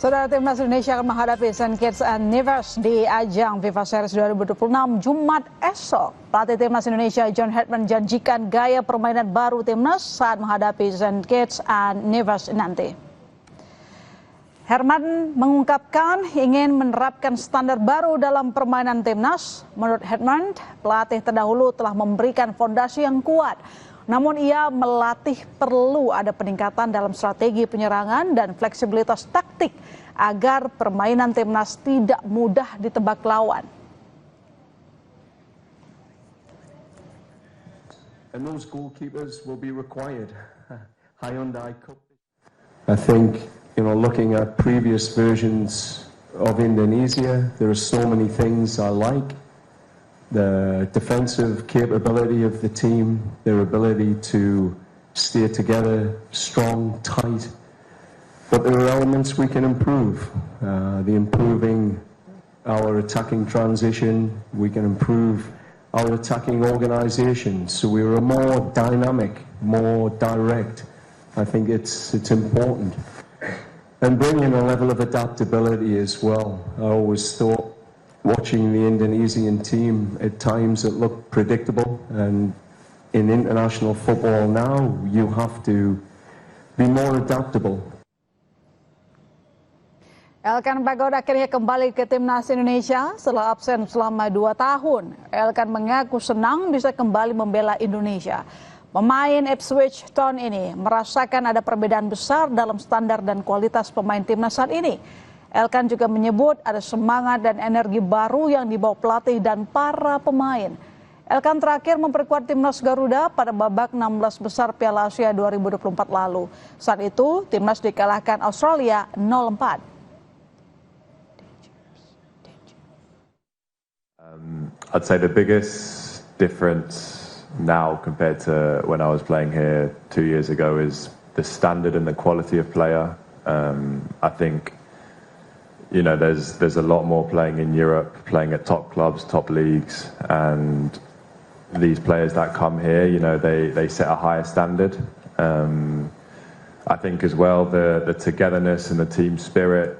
Saudara, Timnas Indonesia akan menghadapi St. Kitts and Nevis di ajang FIFA Series 2026 Jumat esok. Pelatih Timnas Indonesia John Herdman janjikan gaya permainan baru Timnas saat menghadapi St. Kitts and Nevis nanti. Herdman mengungkapkan ingin menerapkan standar baru dalam permainan Timnas. Menurut Herdman, pelatih terdahulu telah memberikan fondasi yang kuat. Namun ia melatih perlu ada peningkatan dalam strategi penyerangan dan fleksibilitas taktik agar permainan Timnas tidak mudah ditebak lawan. And those goalkeepers will be required. Hyundai Cup. I think, looking at previous versions of Indonesia, there are so many things I like. The defensive capability of the team, their ability to stay together, strong, tight. But there are elements we can improve. The improving our attacking transition, we can improve our attacking organisation. So we're a more dynamic, more direct. I think it's important. And bring in a level of adaptability as well. I always thought, watching the Indonesian team, at times it looked predictable, and in international football now, you have to be more adaptable. Elkan Bagot akhirnya kembali ke Timnas Indonesia setelah absen selama 2 tahun. Elkan mengaku senang bisa kembali membela Indonesia. Pemain Ipswich Town ini merasakan ada perbedaan besar dalam standar dan kualitas pemain Timnas saat ini. Elkan juga menyebut ada semangat dan energi baru yang dibawa pelatih dan para pemain. Elkan terakhir memperkuat Timnas Garuda pada babak 16 besar Piala Asia 2024 lalu. Saat itu, Timnas dikalahkan Australia 0-4. I'd say the biggest difference now compared to when I was playing here 2 years ago is the standard and the quality of player. I think there's a lot more playing in Europe, playing at top clubs, top leagues, and these players that come here, they set a higher standard. I think as well the togetherness and the team spirit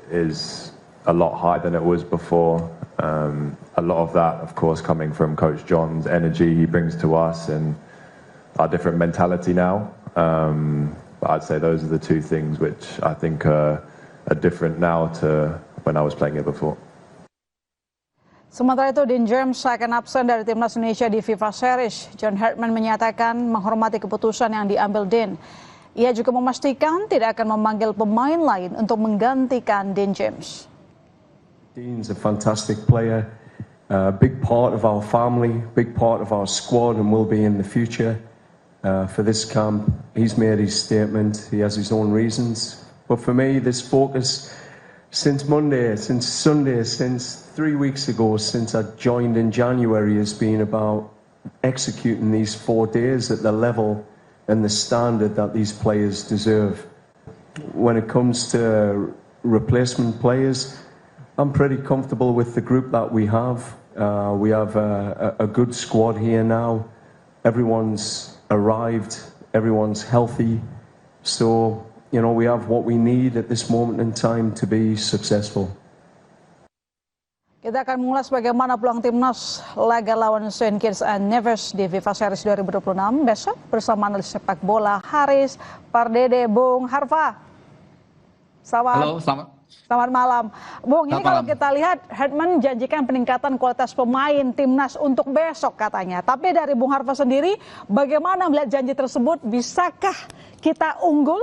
is a lot higher than it was before. A lot of that, of course, coming from Coach John's energy he brings to us and our different mentality now. But I'd say those are the two things which I think are different now to when I was playing it before. Sementara itu, Dean James akan absen dari Timnas Indonesia di FIFA Series. John Herdman menyatakan menghormati keputusan yang diambil Dean. Ia juga memastikan tidak akan memanggil pemain lain untuk menggantikan Dean James. Dean's a fantastic player, a big part of our family, big part of our squad, and will be in the future. For this camp, he's made his statement. He has his own reasons. But for me, this focus since Monday, since Sunday, since 3 weeks ago, since I joined in January, has been about executing these 4 days at the level and the standard that these players deserve. When it comes to replacement players, I'm pretty comfortable with the group that we have. We have a good squad here now. Everyone's arrived, everyone's healthy. So, we have what we need at this moment in time to be successful. Kita akan mengulas bagaimana peluang Timnas laga lawan St. Kitts and Nevis di FIFA Series 2026 besok bersama analis sepak bola Haris Pardede. Bung Harfa. Halo, Selamat malam. Bung, ini kalau kita lihat Herdman menjanjikan peningkatan kualitas pemain Timnas untuk besok katanya. Tapi dari Bung Harfa sendiri, bagaimana melihat janji tersebut? Bisakah kita unggul?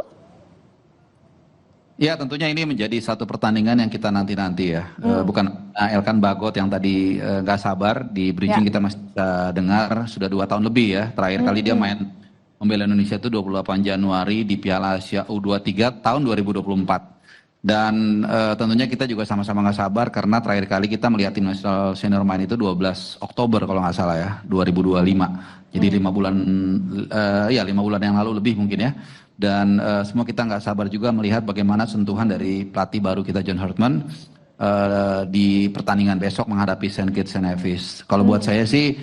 Ya, tentunya ini menjadi satu pertandingan yang kita nanti-nanti ya. Bukan Elkan Bagot yang tadi nggak sabar, di bridging kita masih bisa dengar sudah 2 tahun lebih ya. Terakhir kali dia main membela Indonesia itu 28 Januari di Piala Asia U23 tahun 2024. Dan tentunya kita juga sama-sama nggak sabar karena terakhir kali kita melihat tim nasional senior main itu 12 Oktober kalau nggak salah ya, 2025. Jadi 5 bulan, 5 bulan yang lalu lebih mungkin ya. Dan semua kita nggak sabar juga melihat bagaimana sentuhan dari pelatih baru kita John Herdman di pertandingan besok menghadapi St. Kitts and Nevis. Kalau buat saya sih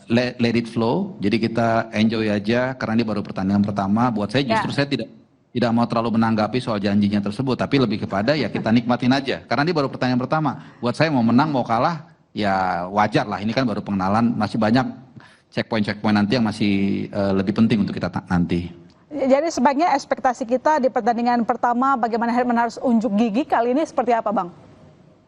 let it flow. Jadi kita enjoy aja karena ini baru pertandingan pertama. Buat saya justru saya tidak mau terlalu menanggapi soal janjinya tersebut, tapi lebih kepada ya kita nikmatin aja. Karena ini baru pertandingan pertama. Buat saya mau menang mau kalah ya wajar lah. Ini kan baru pengenalan, masih banyak checkpoint nanti yang masih lebih penting untuk kita nanti. Jadi sebaiknya ekspektasi kita di pertandingan pertama bagaimana Herman harus unjuk gigi kali ini seperti apa, Bang?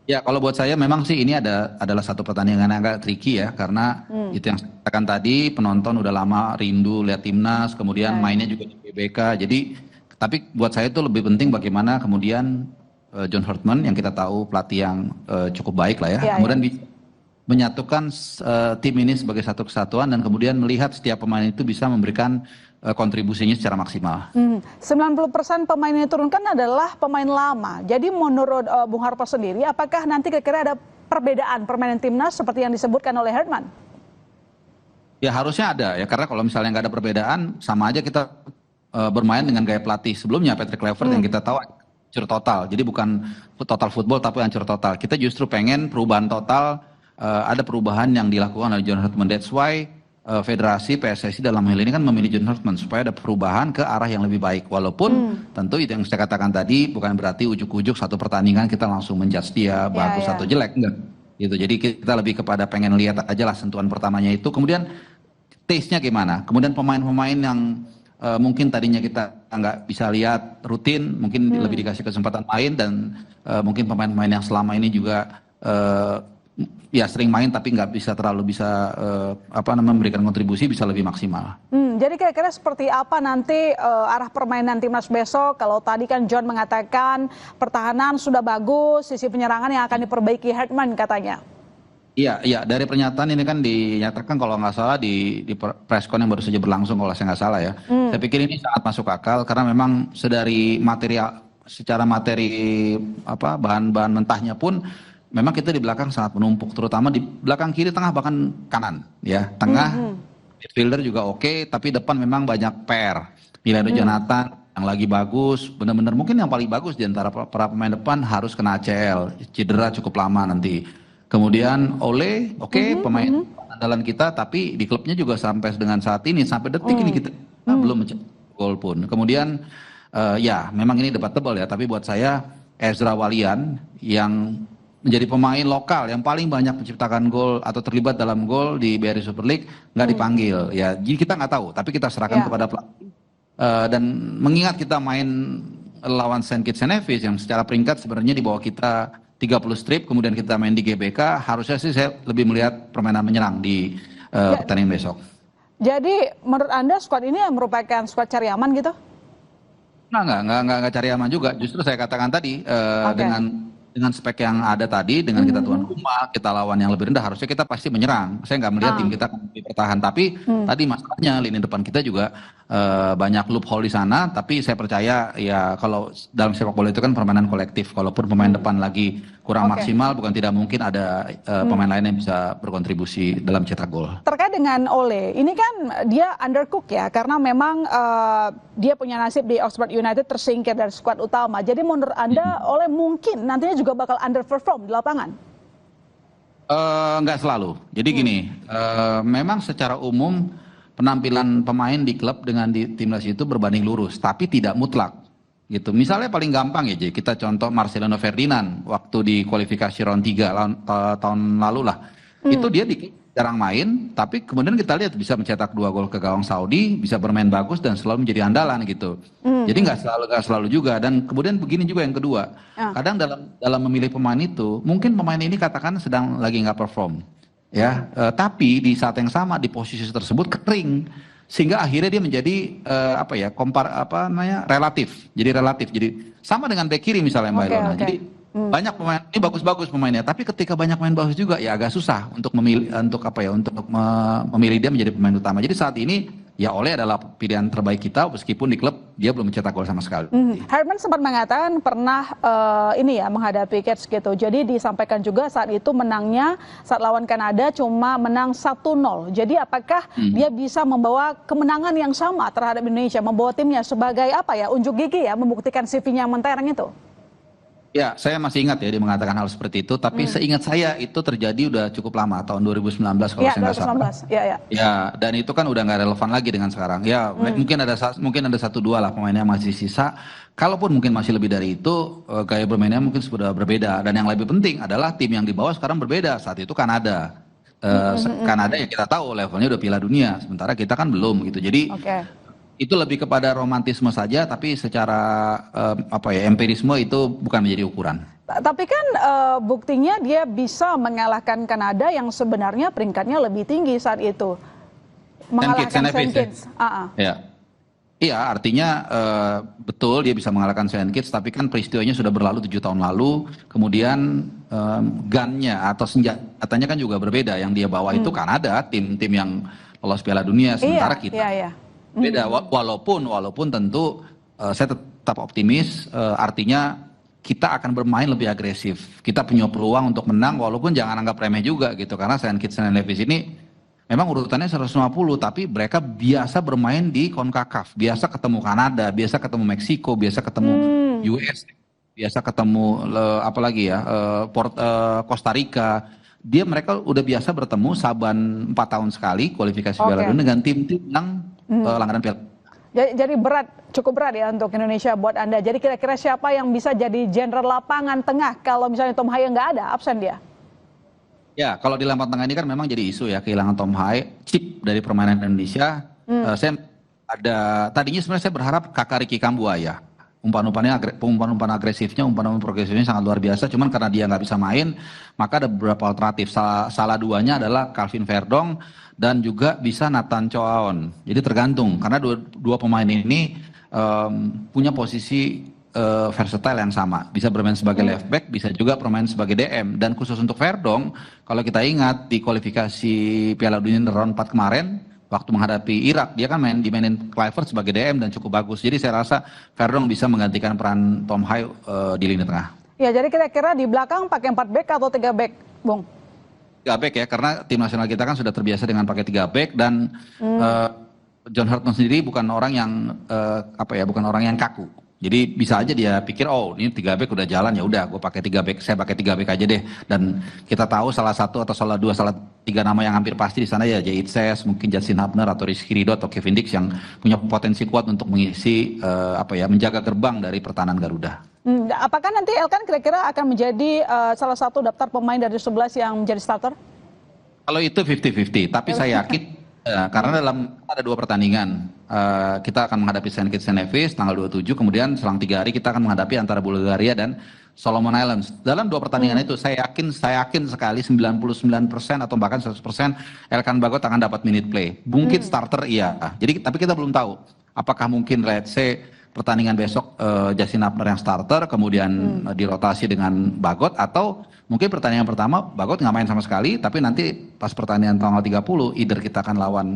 Ya, kalau buat saya memang sih ini adalah satu pertandingan yang agak tricky ya, karena itu yang saya katakan tadi, penonton udah lama rindu lihat timnas, kemudian mainnya juga di GBK. Jadi, tapi buat saya itu lebih penting bagaimana kemudian John Herdman yang kita tahu pelatih yang cukup baik lah ya, kemudian menyatukan tim ini sebagai satu kesatuan dan kemudian melihat setiap pemain itu bisa memberikan kontribusinya secara maksimal. 90% pemain yang diturunkan adalah pemain lama. Jadi menurut Bung Harpo sendiri, apakah nanti kira-kira ada perbedaan permainan timnas seperti yang disebutkan oleh Herdman? Ya harusnya ada ya, karena kalau misalnya nggak ada perbedaan, sama aja kita bermain dengan gaya pelatih sebelumnya, Patrick Kluivert yang kita tahu hancur total. Jadi bukan total football tapi hancur total. Kita justru pengen perubahan total, ada perubahan yang dilakukan oleh John Herdman. That's why Federasi PSSI dalam hal ini kan memilih John Herdman supaya ada perubahan ke arah yang lebih baik. Walaupun tentu itu yang saya katakan tadi bukan berarti ujuk-ujuk satu pertandingan kita langsung menjudge dia bagus atau jelek, enggak. Gitu. Jadi kita lebih kepada pengen lihat aja lah sentuhan pertamanya itu. Kemudian taste-nya gimana? Kemudian pemain-pemain yang mungkin tadinya kita nggak bisa lihat rutin, mungkin lebih dikasih kesempatan main dan mungkin pemain-pemain yang selama ini juga ya sering main tapi nggak bisa terlalu memberikan kontribusi bisa lebih maksimal. Jadi kira-kira seperti apa nanti arah permainan timnas besok? Kalau tadi kan John mengatakan pertahanan sudah bagus, sisi penyerangan yang akan diperbaiki Herdman katanya. Iya, dari pernyataan ini kan dinyatakan kalau nggak salah di preskon yang baru saja berlangsung kalau saya nggak salah ya. Saya pikir ini sangat masuk akal karena memang secara materi bahan-bahan mentahnya pun memang kita di belakang sangat menumpuk, terutama di belakang kiri, tengah, bahkan kanan. Ya, tengah, midfielder juga oke, tapi depan memang banyak PR. Milano Jonathan yang lagi bagus, benar-benar mungkin yang paling bagus di antara para pemain depan harus kena ACL, cedera cukup lama nanti. Kemudian Ole, pemain andalan kita, tapi di klubnya juga sampai dengan saat ini, sampai detik ini kita belum mencetak gol pun. Kemudian ya memang ini debatable ya, tapi buat saya Ezra Walian yang menjadi pemain lokal yang paling banyak menciptakan gol atau terlibat dalam gol di BRI Super League nggak dipanggil ya, jadi kita nggak tahu, tapi kita serahkan kepada pelatih dan mengingat kita main lawan Saint Kitts and Nevis yang secara peringkat sebenarnya di bawah kita 30 strip, kemudian kita main di GBK, harusnya sih saya lebih melihat permainan menyerang di pertandingan besok. Jadi menurut Anda skuad ini merupakan skuad cari aman gitu? Nggak cari aman juga, justru saya katakan tadi dengan spek yang ada tadi, dengan kita tuan rumah, kita lawan yang lebih rendah, harusnya kita pasti menyerang. Saya nggak melihat tim kita akan bertahan, tapi tadi masalahnya lini depan kita juga banyak loophole di sana, tapi saya percaya ya kalau dalam sepak bola itu kan permainan kolektif, kalaupun pemain depan lagi kurang maksimal, bukan tidak mungkin ada pemain lain yang bisa berkontribusi dalam cetak gol. Terkait dengan Ole, ini kan dia undercook ya, karena memang dia punya nasib di Oxford United tersingkir dari skuad utama. Jadi menurut Anda Ole mungkin nantinya juga bakal underperform di lapangan? Nggak selalu. Jadi gini, memang secara umum penampilan pemain di klub dengan di timnas itu berbanding lurus, tapi tidak mutlak. Gitu. Misalnya paling gampang ya, kita contoh Marcelino Ferdinand waktu di kualifikasi round 3 tahun lalu lah. Itu dia jarang main, tapi kemudian kita lihat bisa mencetak 2 gol ke gawang Saudi, bisa bermain bagus dan selalu menjadi andalan gitu. Jadi nggak selalu juga. Dan kemudian begini juga yang kedua, kadang dalam memilih pemain itu, mungkin pemain ini katakan sedang lagi nggak perform, ya. Tapi di saat yang sama di posisi tersebut kering, sehingga akhirnya dia menjadi relatif. Jadi sama dengan bek kiri misalnya Mbak Ilona. Jadi banyak pemain ini bagus-bagus pemainnya, tapi ketika banyak pemain bagus juga ya agak susah untuk memilih memilih dia menjadi pemain utama. Jadi saat ini ya Ole adalah pilihan terbaik kita, meskipun di klub dia belum mencetak gol sama sekali. Herdman sempat mengatakan pernah menghadapi Cats gitu. Jadi disampaikan juga saat itu menangnya saat lawan Kanada cuma menang 1-0. Jadi apakah dia bisa membawa kemenangan yang sama terhadap Indonesia, membawa timnya sebagai unjuk gigi ya, membuktikan CV-nya yang mentereng itu? Ya, saya masih ingat ya dia mengatakan hal seperti itu, tapi seingat saya itu terjadi udah cukup lama, tahun 2019 kalau Ya, saya nggak salah. 2019. Ya, ya. Ya, dan itu kan udah nggak relevan lagi dengan sekarang. Ya, mungkin ada satu dua lah pemainnya masih sisa. Kalaupun mungkin masih lebih dari itu, gaya bermainnya mungkin sudah berbeda. Dan yang lebih penting adalah tim yang di bawah sekarang berbeda. Saat itu Kanada. Kanada yang kita tahu levelnya udah Piala Dunia, sementara kita kan belum gitu. Jadi Oke. itu lebih kepada romantisme saja, tapi secara empirisme itu bukan menjadi ukuran. Tapi kan buktinya dia bisa mengalahkan Kanada yang sebenarnya peringkatnya lebih tinggi saat itu. Mengalahkan Saint Saint Kitts. Kitts. Ya, iya artinya betul dia bisa mengalahkan Saint Kitts, tapi kan peristiwanya sudah berlalu 7 tahun lalu. Kemudian gunnya atau senjatanya kan juga berbeda. Yang dia bawa itu Kanada, tim yang lolos Piala Dunia, sementara kita. Iya. Beda, walaupun tentu saya tetap optimis, artinya kita akan bermain lebih agresif. Kita punya peluang untuk menang, walaupun jangan anggap remeh juga gitu, karena Saint Kitts dan Nevis ini memang urutannya 150, tapi mereka biasa bermain di CONCACAF, biasa ketemu Kanada, biasa ketemu Meksiko, biasa ketemu US, biasa ketemu Costa Rica. Mereka udah biasa bertemu saban 4 tahun sekali kualifikasi Piala Dunia dengan tim-tim yang langganan Piala. Jadi cukup berat ya untuk Indonesia buat Anda. Jadi kira-kira siapa yang bisa jadi jenderal lapangan tengah kalau misalnya Tom Haye nggak ada, absen dia? Ya, kalau di lapangan tengah ini kan memang jadi isu ya, kehilangan Tom Haye, chip dari permainan Indonesia. Tadinya sebenarnya saya berharap kakak Ricky Kambuaya. Umpan-umpan agresifnya, umpan-umpan progresifnya sangat luar biasa. Cuman karena dia nggak bisa main, maka ada beberapa alternatif. Salah duanya adalah Calvin Verdong dan juga bisa Nathan Choaon. Jadi tergantung karena dua pemain ini punya posisi versatile yang sama. Bisa bermain sebagai left back, bisa juga bermain sebagai DM. Dan khusus untuk Verdong, kalau kita ingat di kualifikasi Piala Dunia round 4 kemarin, waktu menghadapi Irak, dia kan dimainin Kluivert sebagai DM dan cukup bagus. Jadi saya rasa Verdong bisa menggantikan peran Tom Haye di lini tengah. Ya, jadi kira-kira di belakang pakai 4 back atau 3 back, Bung? 3 back ya, karena tim nasional kita kan sudah terbiasa dengan pakai 3 back dan John Hurton sendiri bukan orang yang kaku. Jadi bisa aja dia pikir, oh ini 3 back udah jalan, ya udah gue pakai 3 back, saya pakai 3 back aja deh. Dan kita tahu salah 1 atau salah 2, salah 3 nama yang hampir pasti di sana ya Jay Itses, mungkin Justin Hubner atau Rizky Ridho atau Kevin Dix yang punya potensi kuat untuk mengisi menjaga gerbang dari pertahanan Garuda. Apakah nanti Elkan kira-kira akan menjadi salah satu daftar pemain dari 11 yang menjadi starter? Kalau itu 50-50, tapi saya yakin karena ada 2 pertandingan. Kita akan menghadapi Saint Kitts and Nevis tanggal 27, kemudian selang 3 hari kita akan menghadapi antara Bulgaria dan Solomon Islands. Dalam 2 pertandingan itu saya yakin sekali 99% atau bahkan 100% Elkan Bagot akan dapat minute play. Mungkin starter iya. Tapi kita belum tahu apakah mungkin let's say pertandingan besok Justin Hubner yang starter kemudian dirotasi dengan Bagot, atau mungkin pertandingan pertama Bagot nggak main sama sekali, tapi nanti pas pertandingan tanggal 30 either kita akan lawan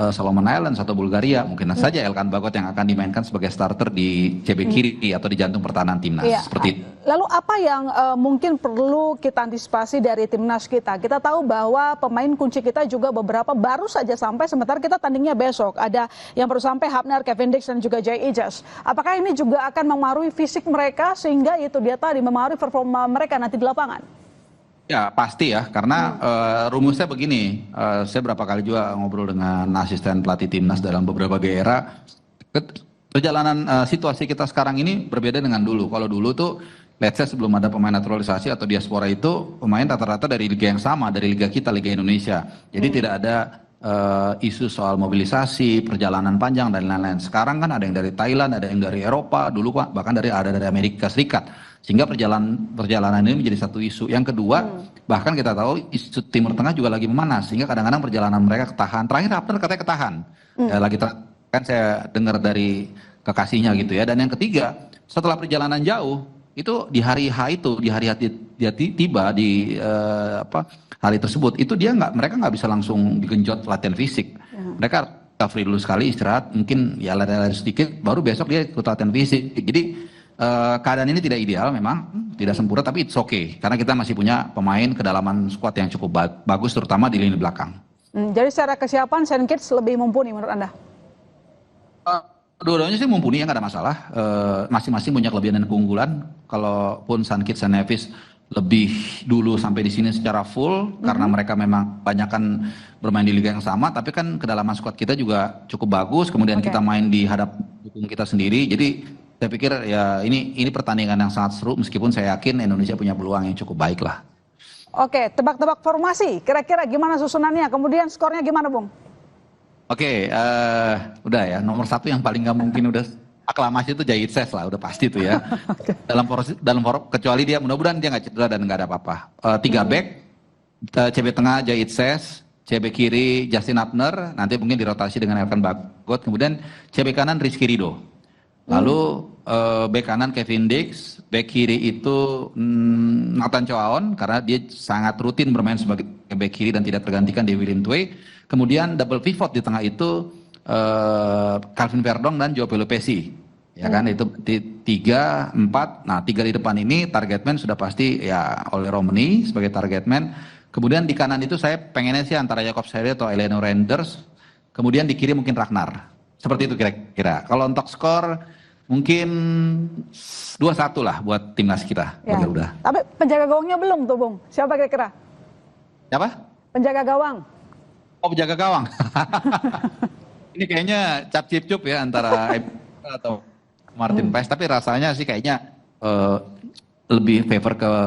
Solomon Islands atau Bulgaria, mungkin saja Elkan Bagot yang akan dimainkan sebagai starter di CB kiri atau di jantung pertahanan timnas. Iya. Seperti itu. Lalu apa yang mungkin perlu kita antisipasi dari timnas kita? Kita tahu bahwa pemain kunci kita juga beberapa baru saja sampai, sementara kita tandingnya besok. Ada yang baru sampai, Hubner, Kevin Dix, dan juga Jay Ijas. Apakah ini juga akan mempengaruhi fisik mereka sehingga itu dia tadi mempengaruhi performa mereka nanti di lapangan? Ya pasti ya, karena rumusnya begini, saya berapa kali juga ngobrol dengan asisten pelatih timnas dalam beberapa era. Perjalanan situasi kita sekarang ini berbeda dengan dulu. Kalau dulu tuh, let's say sebelum ada pemain naturalisasi atau diaspora itu, pemain rata-rata dari liga yang sama, dari liga kita, Liga Indonesia. Jadi tidak ada isu soal mobilisasi, perjalanan panjang dan lain-lain. Sekarang kan ada yang dari Thailand, ada yang dari Eropa, dulu bahkan ada dari Amerika Serikat. Sehingga perjalanan ini menjadi satu isu. Yang kedua, bahkan kita tahu isu Timur Tengah juga lagi memanas, sehingga kadang-kadang perjalanan mereka ketahan. Terakhir Hubner katanya ketahan. Kan saya dengar dari kekasihnya gitu ya. Dan yang ketiga, setelah perjalanan jauh, itu di hari H itu, di hari dia tiba di hari tersebut, itu mereka nggak bisa langsung digenjot latihan fisik. Mereka recovery dulu sekali, istirahat, mungkin ya lari-lari sedikit, baru besok dia ikut latihan fisik. Jadi keadaan ini tidak ideal memang, tidak sempurna, tapi it's okay. Karena kita masih punya pemain kedalaman skuad yang cukup bagus, terutama di lini belakang. Jadi secara kesiapan Saint Kitts lebih mumpuni menurut Anda? Dua-duanya sih mumpuni ya, nggak ada masalah. Masing-masing punya kelebihan dan keunggulan. Kalaupun Sun Kids dan Nevis lebih dulu sampai di sini secara full, karena mereka memang banyakan bermain di liga yang sama, tapi kan kedalaman squad kita juga cukup bagus. Kemudian kita main di hadap dukung kita sendiri. Jadi saya pikir ya ini pertandingan yang sangat seru, meskipun saya yakin Indonesia punya peluang yang cukup baik lah. Oke, tebak-tebak formasi. Kira-kira gimana susunannya? Kemudian skornya gimana, Bung? Oke, udah ya. Nomor 1 yang paling nggak mungkin udah aklamasi itu Jahit Ses lah, udah pasti itu ya. Kecuali dia mudah-mudahan dia nggak cedera dan nggak ada apa-apa. 3 back, CB tengah Jahit Ses, CB kiri Justin Abner, nanti mungkin dirotasi dengan Elkan Bagot. Kemudian CB kanan Rizky Ridho. Lalu back kanan Kevin Dix, back kiri itu Nathan Choaon karena dia sangat rutin bermain sebagai back kiri dan tidak tergantikan di William Tway. Kemudian double pivot di tengah itu Calvin Verdong dan Joao Pelopesi. Ya kan, itu 3, 4. Nah, 3 di depan ini target man sudah pasti ya oleh Romney sebagai target man. Kemudian di kanan itu saya pengennya sih antara Jacob Seri atau Eleanor Renders. Kemudian di kiri mungkin Ragnar. Seperti itu kira-kira. Kalau untuk skor mungkin 2-1 lah buat timnas kita. Ya. Udah. Tapi penjaga gawangnya belum tuh, Bung. Siapa kira-kira? Siapa? Penjaga gawang. Oh, penjaga gawang. Ini kayaknya cap-cip-cup ya antara atau Martin Paes, tapi rasanya sih kayaknya lebih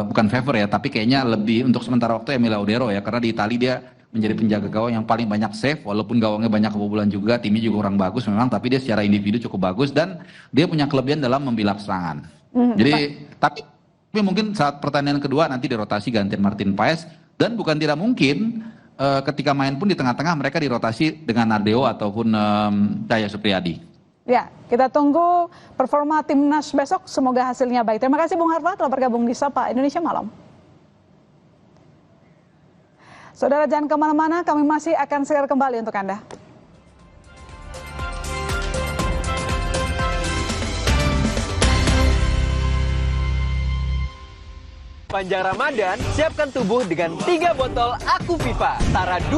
bukan favor ya, tapi kayaknya lebih untuk sementara waktu Emil Laudero ya, karena di Italia dia menjadi penjaga gawang yang paling banyak save, walaupun gawangnya banyak kebobolan juga, timnya juga kurang bagus memang, tapi dia secara individu cukup bagus dan dia punya kelebihan dalam membilap serangan. Jadi tapi mungkin saat pertandingan kedua nanti dirotasi gantian Martin Paes, dan bukan tidak mungkin ketika main pun di tengah-tengah mereka dirotasi dengan Ardeo ataupun Cahya Supriyadi. Ya, kita tunggu performa timnas besok. Semoga hasilnya baik. Terima kasih Bung Harfa telah bergabung di Sapa Indonesia Malam. Saudara jangan kemana-mana, kami masih akan segera kembali untuk Anda. Panjang Ramadan, siapkan tubuh dengan 3 botol Aku Viva. Tara 2